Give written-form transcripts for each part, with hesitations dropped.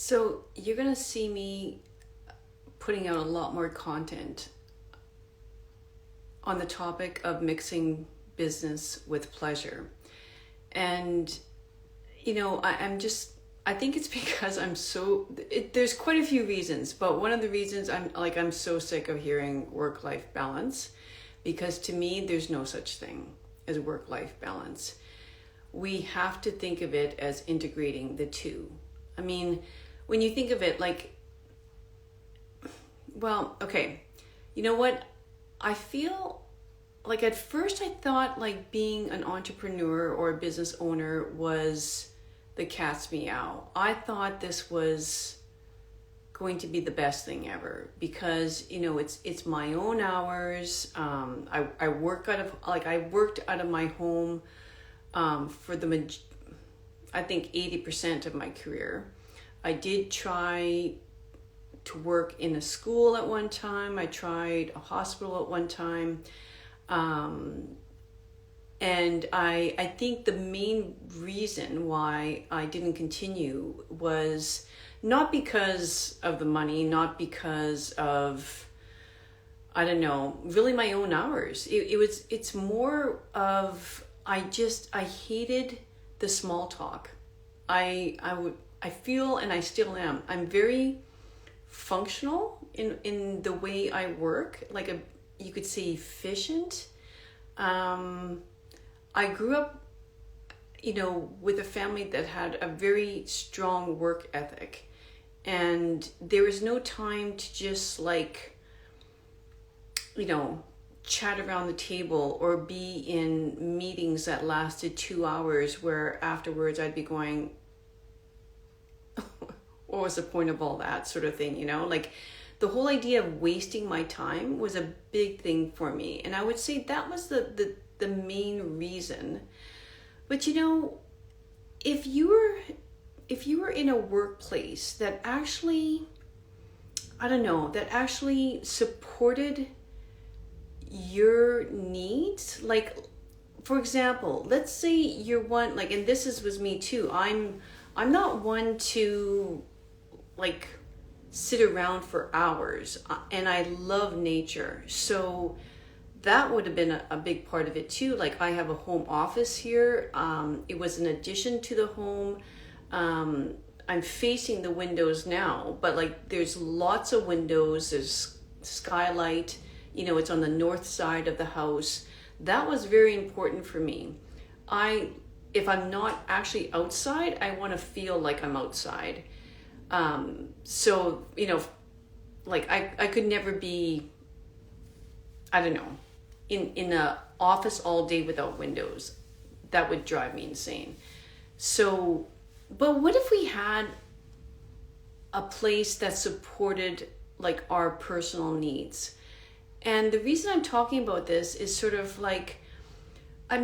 So you're going to see me putting out a lot more content on the topic of mixing business with pleasure. And, I think it's because there's quite a few reasons, but one of the reasons I'm so sick of hearing work-life balance, because to me, there's no such thing as work-life balance. We have to think of it as integrating the two. I mean, when you think of it you know what? I feel like at first I thought like being an entrepreneur or a business owner was the cat's meow. I thought this was going to be the best thing ever because it's my own hours. I worked out of my home for I think 80% of my career. I did try to work in a school at one time. I tried a hospital at one time. And I think the main reason why I didn't continue was not because of the money, not because of, I don't know, really my own hours. It's more of, I hated the small talk. I feel, and I still am, I'm very functional in the way I work, you could say efficient. I grew up, with a family that had a very strong work ethic, and there was no time to just chat around the table or be in meetings that lasted 2 hours where afterwards I'd be going, what was the point of all that sort of thing, the whole idea of wasting my time was a big thing for me. And I would say that was the main reason. But if you were in a workplace that actually, that actually supported your needs, for example, let's say you're one, and was me too. I'm not one to sit around for hours, and I love nature. So that would have been a big part of it too. I have a home office here. It was an addition to the home. I'm facing the windows now, but there's lots of windows. There's skylight, it's on the north side of the house. That was very important for me. If I'm not actually outside, I want to feel like I'm outside. So, I could never be, in a office all day without windows. That would drive me insane. So, but what if we had a place that supported our personal needs? And the reason I'm talking about this is sort of I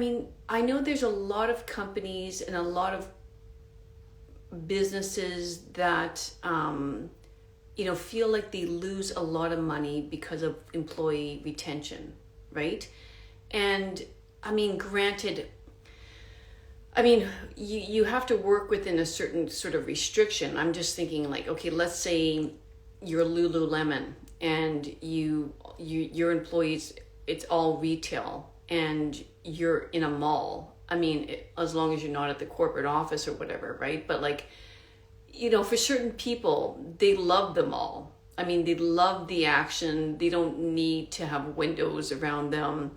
know there's a lot of companies and a lot of businesses that feel like they lose a lot of money because of employee retention, right? And granted, you have to work within a certain sort of restriction. I'm just thinking okay, let's say you're Lululemon and your employees, it's all retail and you're in a mall. As long as you're not at the corporate office or whatever, right? But for certain people, they love the mall. They love the action. They don't need to have windows around them.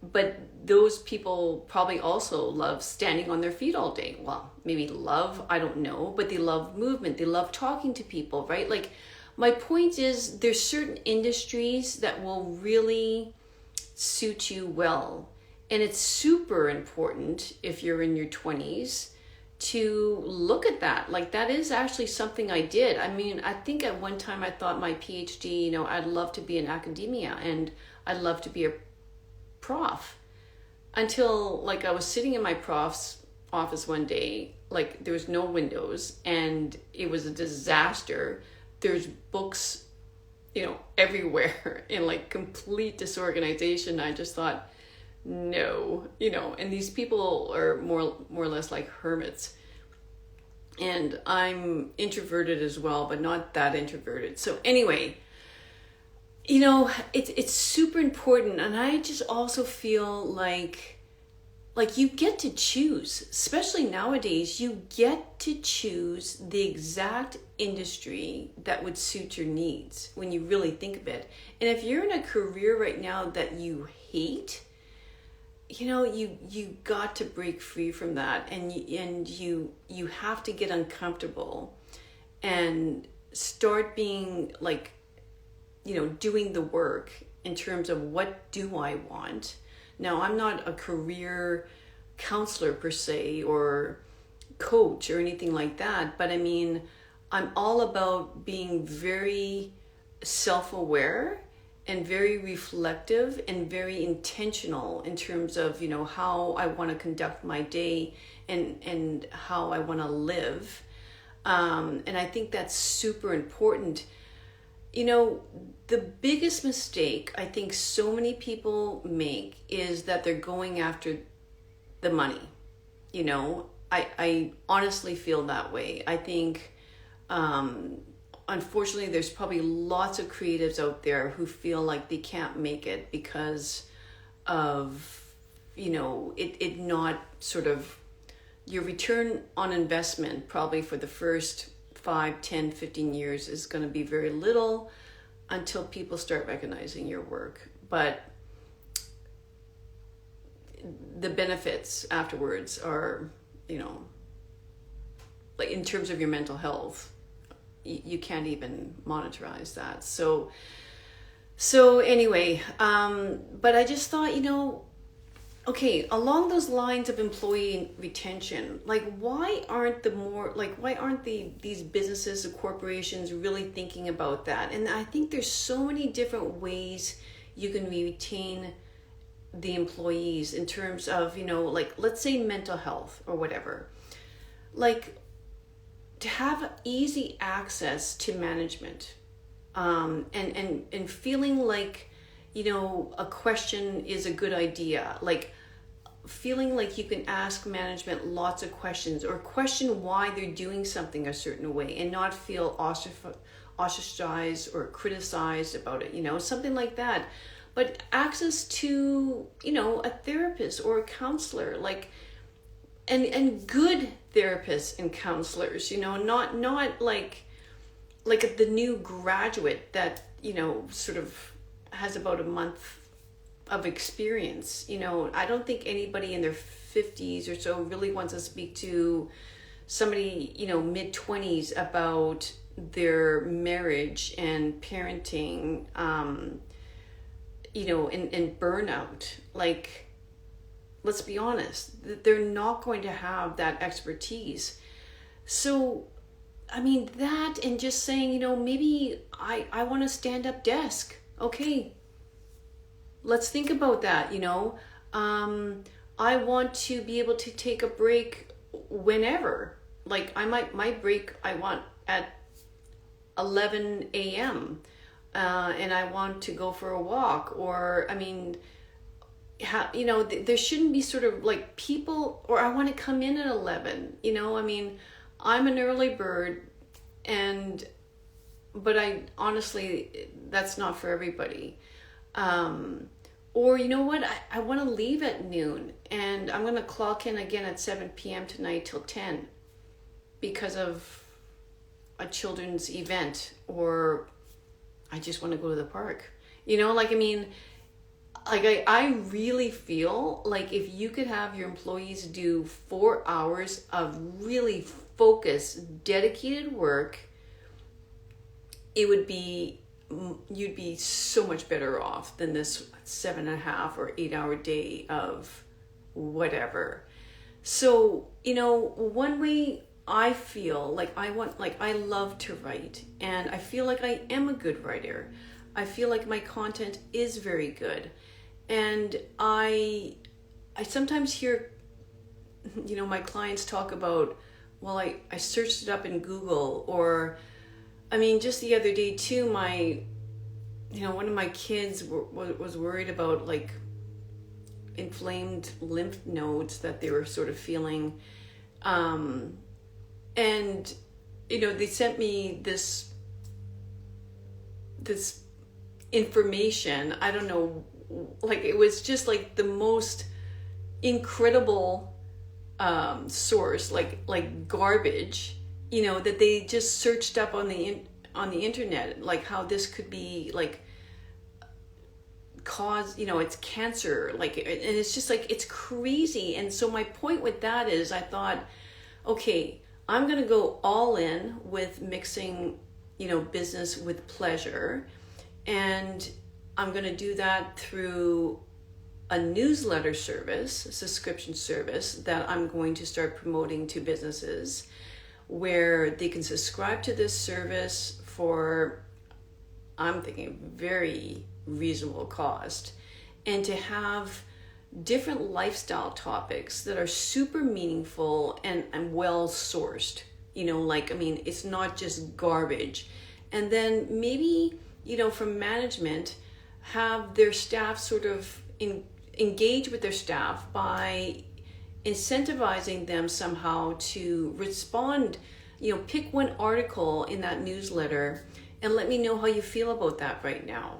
But those people probably also love standing on their feet all day. Well, maybe love, I don't know, but they love movement. They love talking to people, right? My point is there's certain industries that will really suit you well. And it's super important if you're in your 20s to look at that. That is actually something I did. I think at one time I thought my PhD, I'd love to be in academia and I'd love to be a prof. Until I was sitting in my prof's office one day, there was no windows and it was a disaster. There's books, everywhere in complete disorganization. I just thought, no, and these people are more or less like hermits. And I'm introverted as well, but not that introverted. So anyway, it's super important. And I just also feel like you get to choose, especially nowadays, you get to choose the exact industry that would suit your needs when you really think of it. And if you're in a career right now that you hate, you got to break free from that, and you have to get uncomfortable and start being like, doing the work in terms of what do I want. Now, I'm not a career counselor per se or coach or anything like that, but I mean, I'm all about being very self-aware and very reflective and very intentional in terms of, how I want to conduct my day and how I want to live. And I think that's super important. The biggest mistake I think so many people make is that they're going after the money. I honestly feel that way. I think, unfortunately, there's probably lots of creatives out there who feel like they can't make it because of, it not sort of, your return on investment probably for the first 5, 10, 15 years is going to be very little until people start recognizing your work. But the benefits afterwards are, like in terms of your mental health, you can't even monetize that. So anyway, but I just thought, okay, along those lines of employee retention, why aren't these businesses or corporations really thinking about that? And I think there's so many different ways you can retain the employees in terms of, let's say mental health or whatever. To have easy access to management, and feeling like, a question is a good idea. Feeling like you can ask management lots of questions or question why they're doing something a certain way and not feel ostracized or criticized about it, something like that. But access to, a therapist or a counselor, and good therapists and counselors, not like the new graduate that, sort of has about a month of experience. I don't think anybody in their 50s or so really wants to speak to somebody, mid-20s about their marriage and parenting, and burnout. Let's be honest, they're not going to have that expertise. So, I mean, that, and just saying, maybe I want a stand-up desk. Okay, let's think about that. I want to be able to take a break whenever. My break I want at 11 a.m. And I want to go for a walk, or I mean, there shouldn't be sort of like people, or I want to come in at 11. I mean, I'm an early bird, but I honestly, that's not for everybody. Or you know what, I want to leave at noon and I'm going to clock in again at 7 p.m. tonight till 10 because of a children's event, or I just want to go to the park. I really feel like if you could have your employees do 4 hours of really focused, dedicated work, you'd be so much better off than this 7.5 or 8 hour day of whatever. So, one way I feel like I love to write, and I feel like I am a good writer. I feel like my content is very good. And I sometimes hear, my clients talk about, well, I searched it up in Google, or, I mean, just the other day too, one of my kids was worried about inflamed lymph nodes that they were sort of feeling, And, they sent me this information. I don't know, like, it was just like the most incredible source, like garbage, that they just searched up on the internet, like how this could be like cause, it's cancer, like, and it's just like, it's crazy. And so my point with that is, I thought, okay, I'm going to go all in with mixing, business with pleasure. And I'm going to do that through a newsletter service, a subscription service that I'm going to start promoting to businesses, where they can subscribe to this service for, I'm thinking, very reasonable cost, and to have different lifestyle topics that are super meaningful and well sourced. It's not just garbage. And then maybe, from management, have their staff sort of engage with their staff by incentivizing them somehow to respond, pick one article in that newsletter and let me know how you feel about that right now.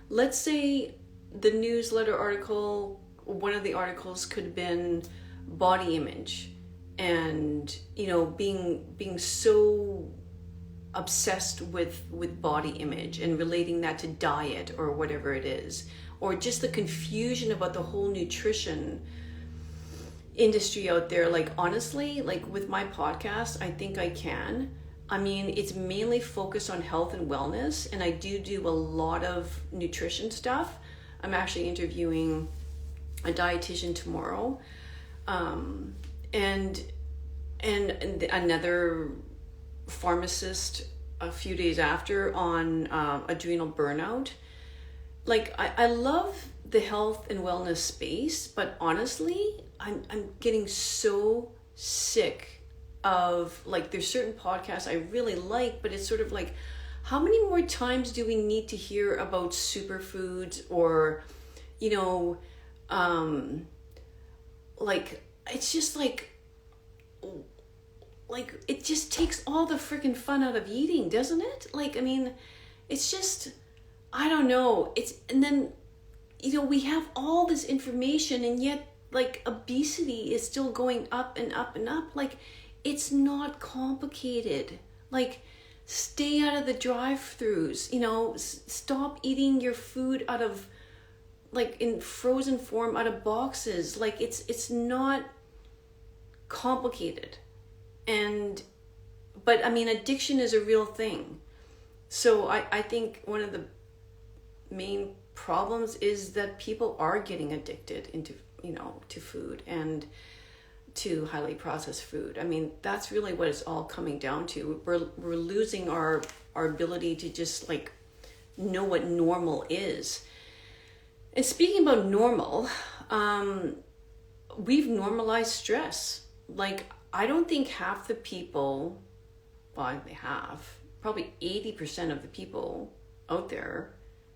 Let's say the newsletter article, one of the articles could have been body image, and being so obsessed with body image and relating that to diet or whatever it is, or just the confusion about the whole nutrition industry out there. Like, honestly, like with my podcast, I think I can. It's mainly focused on health and wellness, and I do a lot of nutrition stuff. I'm actually interviewing a dietitian tomorrow, and another pharmacist a few days after on adrenal burnout. Like, I love the health and wellness space, but honestly, I'm getting so sick of, like, there's certain podcasts I really like, but it's sort of like, how many more times do we need to hear about superfoods, or, like, it's just like it just takes all the freaking fun out of eating, doesn't it? Like, it's just, I don't know. And then, we have all this information, and yet, like, obesity is still going up and up and up. Like, it's not complicated. Like, stay out of the drive-thrus, stop eating your food out of, like, in frozen form out of boxes. Like, it's not complicated. But addiction is a real thing. So I think one of the main problems is that people are getting addicted into, to food and to highly processed food. That's really what it's all coming down to. We're losing our ability to just, like, know what normal is. And speaking about normal, we've normalized stress. Like, I don't think half the people, well, they have, probably 80% of the people out there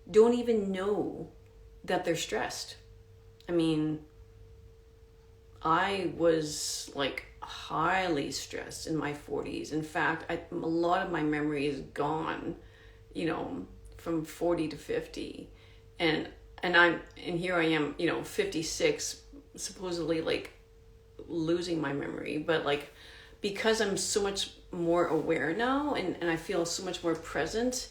don't even know that they're stressed. I was, like, highly stressed in my 40s. In fact, a lot of my memory is gone, from 40 to 50. And here I am, 56, supposedly, like, losing my memory. But, like, because I'm so much more aware now, and I feel so much more present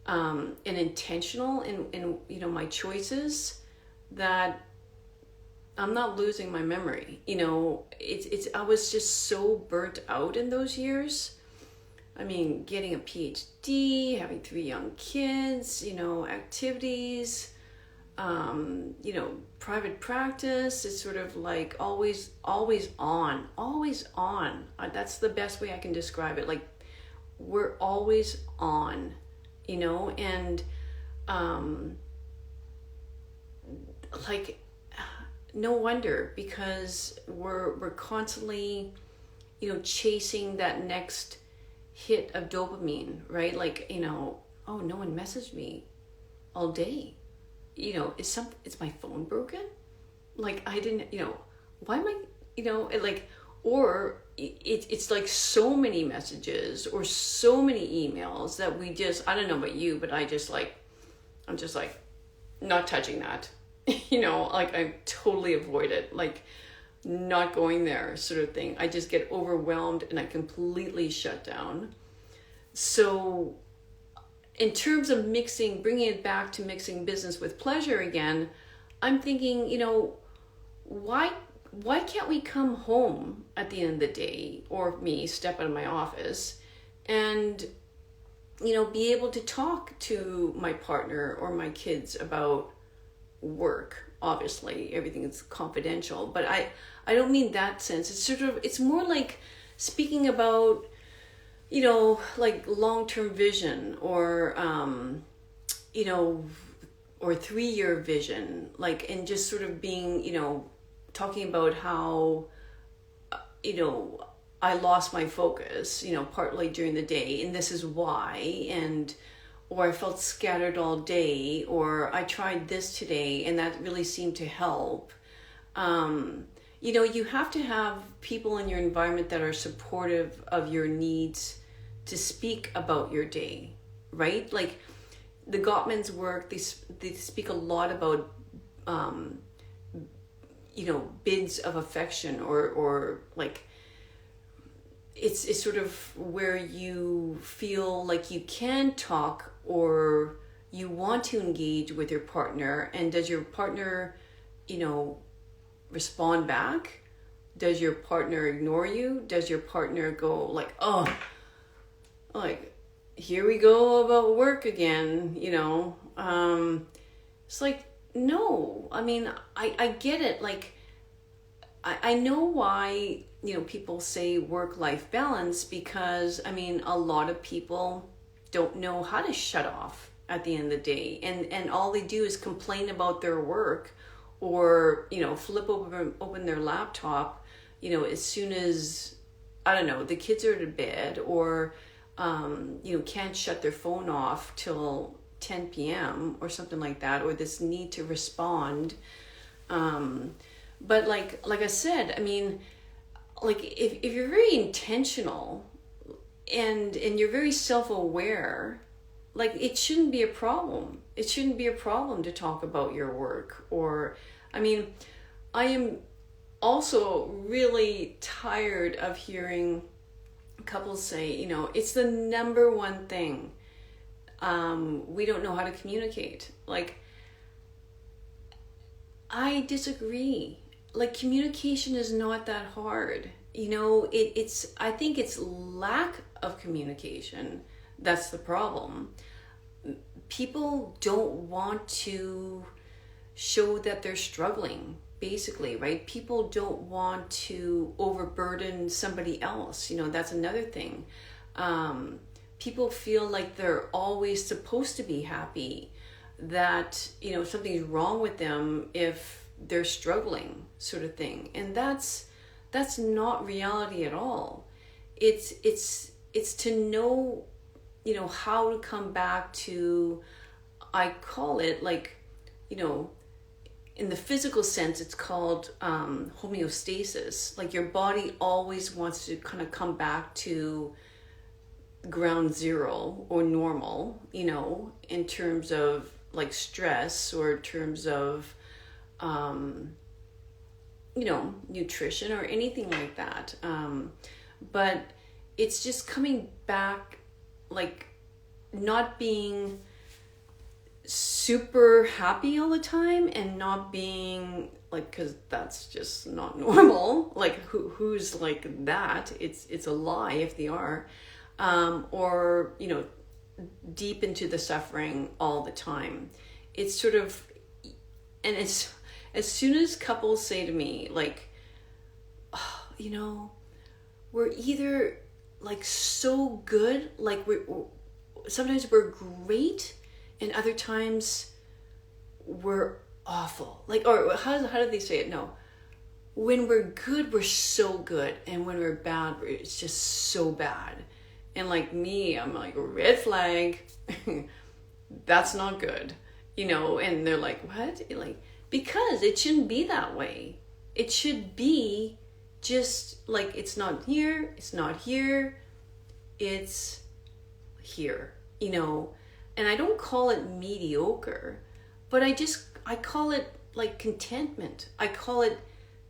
and intentional in my choices, that I'm not losing my memory. I was just so burnt out in those years. Getting a PhD, having 3 young kids, activities, private practice. It's sort of like always on. That's the best way I can describe it. Like, we're always on, and like, no wonder, because we're constantly, chasing that next hit of dopamine, right? Like, oh, no one messaged me all day. Is my phone broken? Like, I didn't, why am I, or it's like so many messages or so many emails that we just, I don't know about you, but I'm just like not touching that. Like I totally avoid it, like not going there sort of thing. I just get overwhelmed and I completely shut down. So in terms of bringing it back to mixing business with pleasure again, I'm thinking, why can't we come home at the end of the day, or me step out of my office and, be able to talk to my partner or my kids about work? Obviously, everything is confidential, but I don't mean that sense. It's more like speaking about, like long-term vision or, or 3-year vision, like, and just sort of being, talking about how, I lost my focus, partly during the day, and this is why, or I felt scattered all day, or I tried this today and that really seemed to help. You have to have people in your environment that are supportive of your needs to speak about your day, right? Like the Gottman's work, they speak a lot about, bids of affection, or like, it's sort of where you feel like you can talk or you want to engage with your partner, and does your partner, respond back? Does your partner ignore you? Does your partner go like, oh, like, here we go about work again, it's like, no. I mean, I get it. Like, I know why, people say work-life balance, because, I mean, a lot of people don't know how to shut off at the end of the day. And all they do is complain about their work, or, flip open their laptop, as soon as, I don't know, the kids are to bed, or, can't shut their phone off till 10 p.m. or something like that, or this need to respond. But like I said, I mean, like if you're very intentional and you're very self-aware, like it shouldn't be a problem. It shouldn't be a problem to talk about your work. Or, I mean, I am also really tired of hearing couples say, it's the number one thing. We don't know how to communicate. Like, I disagree. Like, communication is not that hard. I think it's lack of communication that's the problem. People don't want to show that they're struggling, basically, right? People don't want to overburden somebody else. That's another thing. People feel like they're always supposed to be happy, that, something's wrong with them if they're struggling, sort of thing. And that's not reality at all. It's to know, how to come back to, I call it like, in the physical sense, it's called homeostasis. Like your body always wants to kind of come back to ground zero or normal, in terms of like stress, or in terms of, nutrition or anything like that. But it's just coming back, like not being super happy all the time, and not being like, because that's just not normal. Like who's like that? It's a lie if they are, or deep into the suffering all the time. It's sort of, and it's, as soon as couples say to me like, oh, we're either like so good, like sometimes we're great, and other times we're awful. Like, or how do they say it? No, when we're good, we're so good, and when we're bad, it's just so bad. And like me, I'm like, red flag. That's not good, and they're like, what? Like, because it shouldn't be that way. It should be just like, it's not here, it's not here, it's here, you know. And I don't call it mediocre, but I call it like contentment. I call it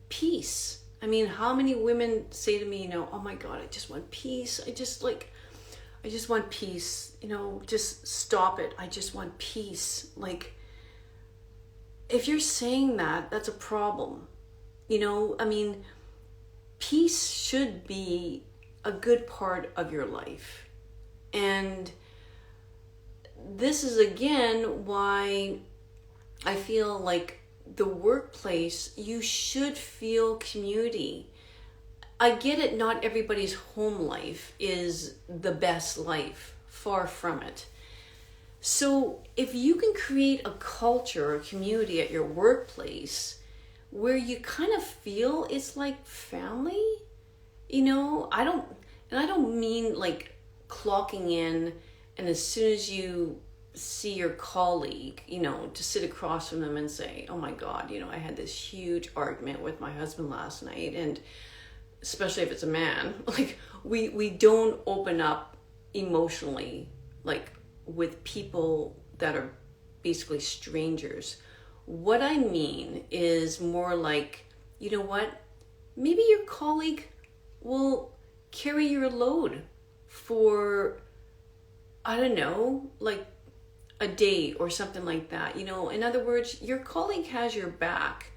peace. I mean, how many women say to me, you know, oh my God, I just want peace. I just want peace, you know, just stop it. I just want peace. Like, if you're saying that, that's a problem. You know, I mean, peace should be a good part of your life. And this is again why I feel like the workplace, you should feel community. I get it, not everybody's home life is the best life, far from it. So if you can create a culture, a community at your workplace where you kind of feel it's like family, you know, I don't mean like clocking in and as soon as you see your colleague, you know, to sit across from them and say, oh my God, you know, I had this huge argument with my husband last night. And especially if it's a man, like we don't open up emotionally, like with people that are basically strangers. What I mean is more like, you know what, maybe your colleague will carry your load for, I don't know, like a day or something like that. You know, in other words, your colleague has your back.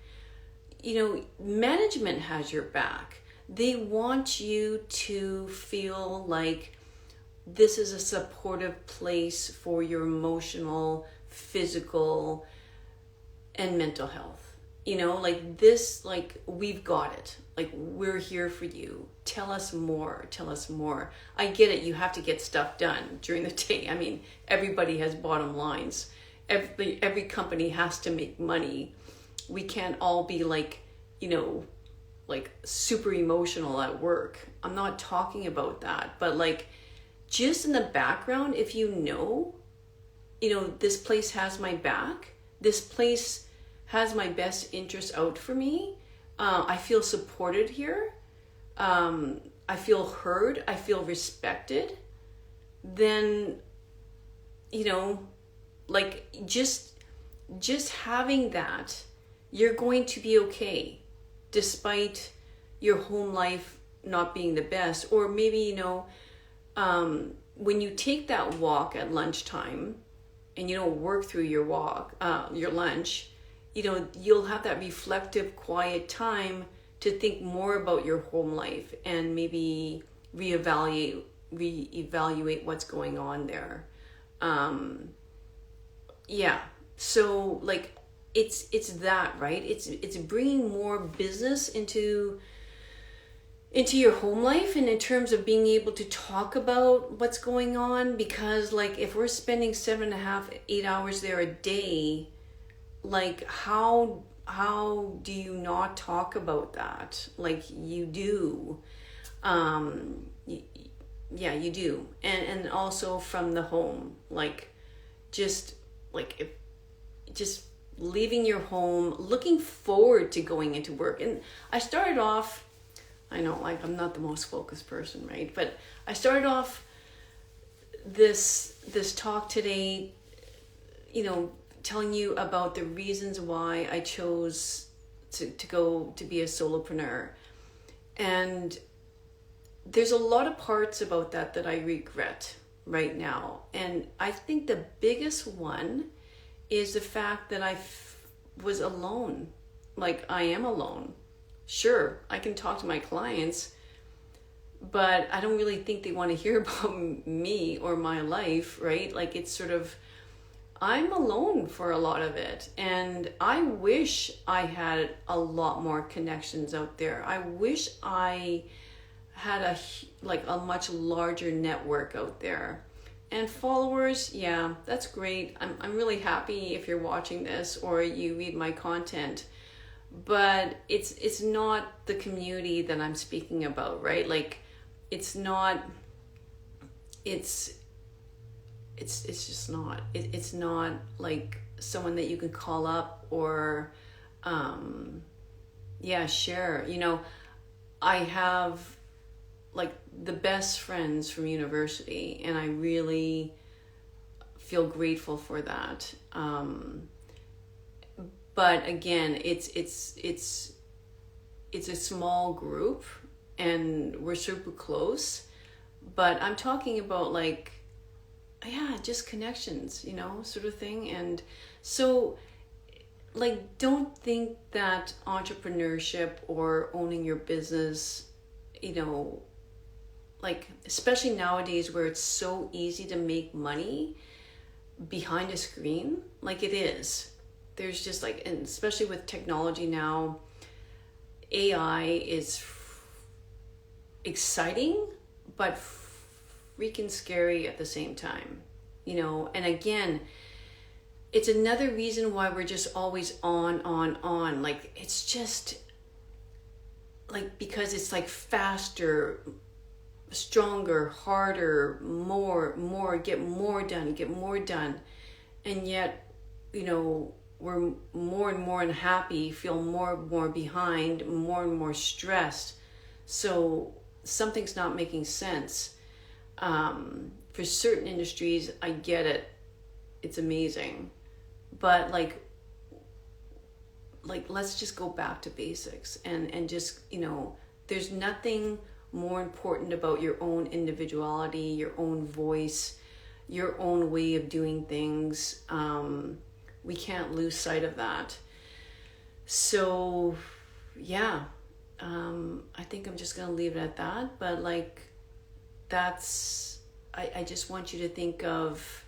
You know, management has your back. They want you to feel like this is a supportive place for your emotional, physical, and mental health. You know, like this, like, we've got it. Like, we're here for you. Tell us more. Tell us more. I get it. You have to get stuff done during the day. I mean, everybody has bottom lines. Every company has to make money. We can't all be like, you know, like super emotional at work. I'm not talking about that. But like, just in the background, if you know, this place has my back. This place has my best interests out for me. I feel supported here. I feel heard. I feel respected. Then, like just having that, you're going to be okay, despite your home life not being the best. Or maybe, when you take that walk at lunchtime and you don't work through your walk, your lunch, you'll have that reflective, quiet time to think more about your home life and maybe reevaluate what's going on there. So like it's that, right? It's bringing more business into your home life, and in terms of being able to talk about what's going on, because like if we're spending 7.5, 8 hours there a day, like how do you not talk about that? Like you do. You do. And also from the home, like just leaving your home, looking forward to going into work. And I started off, I know, like I'm not the most focused person, right? But I started off this talk today, telling you about the reasons why I chose to go to be a solopreneur. And there's a lot of parts about that I regret right now. And I think the biggest one is the fact that I was alone. Like I am alone. Sure, I can talk to my clients, but I don't really think they want to hear about me or my life, right? Like it's sort of, I'm alone for a lot of it. And I wish I had a lot more connections out there. I wish I had a much larger network out there. And followers, yeah, that's great. I'm really happy if you're watching this or you read my content. But it's not the community that I'm speaking about, right? Like it's not, it's just not. It's not like someone that you can call up or share. I have like the best friends from university, and I really feel grateful for that. But again, it's a small group, and we're super close. But I'm talking about like, yeah, just connections, sort of thing. And so, like, don't think that entrepreneurship or owning your business, like, especially nowadays where it's so easy to make money behind a screen, like it is. There's just like, and especially with technology now, AI is exciting, but freaking scary at the same time, and again, it's another reason why we're just always on. Like, it's just like, because it's like faster, stronger, harder, more, get more done. And yet, we're more and more unhappy, feel more and more behind, more and more stressed. So something's not making sense. For certain industries, I get it. It's amazing. But like let's just go back to basics and just, there's nothing more important about your own individuality, your own voice, your own way of doing things. We can't lose sight of that. So yeah, I think I'm just gonna leave it at that. But like, I just want you to think of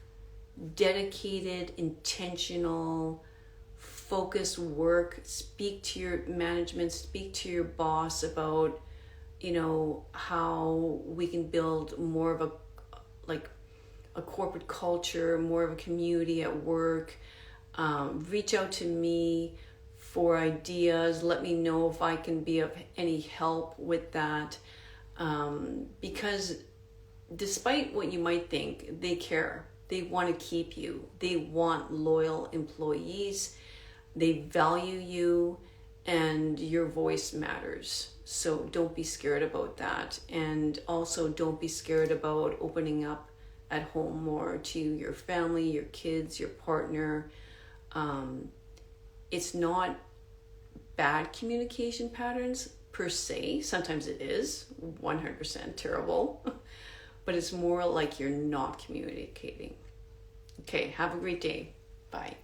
dedicated, intentional, focused work. Speak to your management, speak to your boss about, how we can build more of a corporate culture, more of a community at work. Reach out to me for ideas. Let me know if I can be of any help with that. Because despite what you might think, they care. They want to keep you. They want loyal employees. They value you, and your voice matters. So don't be scared about that. And also don't be scared about opening up at home more to your family, your kids, your partner. It's not bad communication patterns per se. Sometimes it is 100% terrible, but it's more like you're not communicating. Okay, have a great day. Bye.